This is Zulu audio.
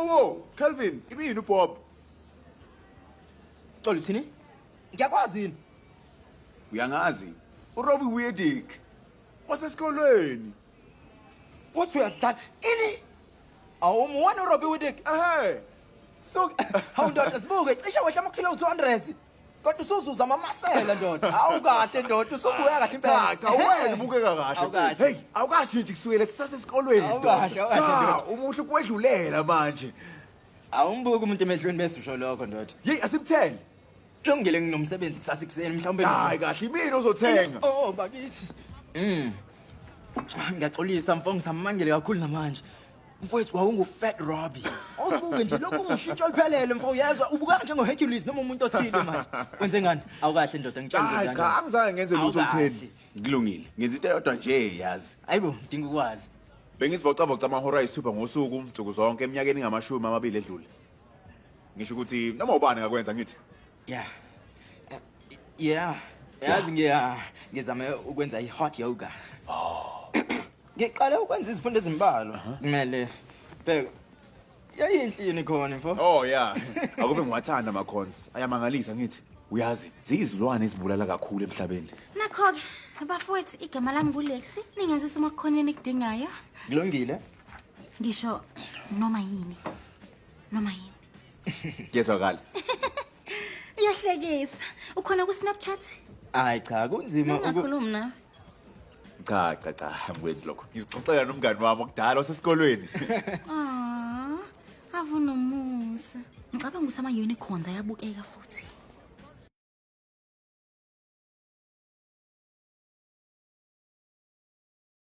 Wo, Calvin, imini uBob. Xolo uthini? Ngiyakwazi yini? Uyangazi, uRobbie Weirdick. Wasesikolweni. Uthi uyadlala ini? Awumwani uRobbie Weirdick? So, Hawu ndoda sibuke cishe wehla amakilo 200. Kodwa usuzuza amamasela ndoda. Hawu kahle ndoda usubuya kahle impela. cha, wena ubukeka kahle. Awukahle. Hey, awukashintshi kusukela sisasesikolweni. Awukahle, ndoda. Umuhle kwedlulela manje. Awumbuki umuntu emehlweni bese usho lokho ndoda. Hey, asimtheni. Lungile nginomsebenzi kusasa ekseni mhlawumbe Hayi kahle, imini ozothenga. Oh bakithi. Ngiyaxolisa mfo ngisamangele kakhulu namanje. Mfowethu wawungu-Fat Robbie. Awusibuke nje lokhu ungishintsho oluphelele mfo uyezwa ubuka njengo-Hercules noma umuntu othile manje. Kwenze ngani? Awukahle ndoda ngitshela Hayi ukuthi cha, angizange ngenze lutho Awukahle. olutheni. Ngilungile. Ngenza into eyodwa nje yazi. Hayibo ngidinga ukwazi. Bengizivocavoca amahora ayisithupha ngosuku nsuku zonke eminyakeni engamashumi edlule. Ngisho ukuthi noma ubani ngakwenza ngithi. Yeah. Yazi ngizame ukwenza i-hot yoga. Ngiqale ukwenza izifundo ezimbalwa. Kumele bheka. Yayinhlini khona mfo. Oh yeah. Akube ngiwathanda ama-cons. Ayamangalisa ngithi. Uyazi, ziyizilwane ezibulala kakhulu emhlabeni. Nakho-ke, bafowethu igama lami nguLexi, ningenzisa umakhoneni ekudingayo. Kulungile. Ngisho noma yini. Noma yini. Kuyezwakala. Uyahlekisa. Ukhona ku-Snapchat? Hayi cha kunzima Ungakhulumi nawe. Cha, angikwenzi lokho. Ngizixoxela nomngani wami okudala wasesikolweni. Avunomusa. Ngicabanga ukuthi ama-unicorns ayabukeka futhi.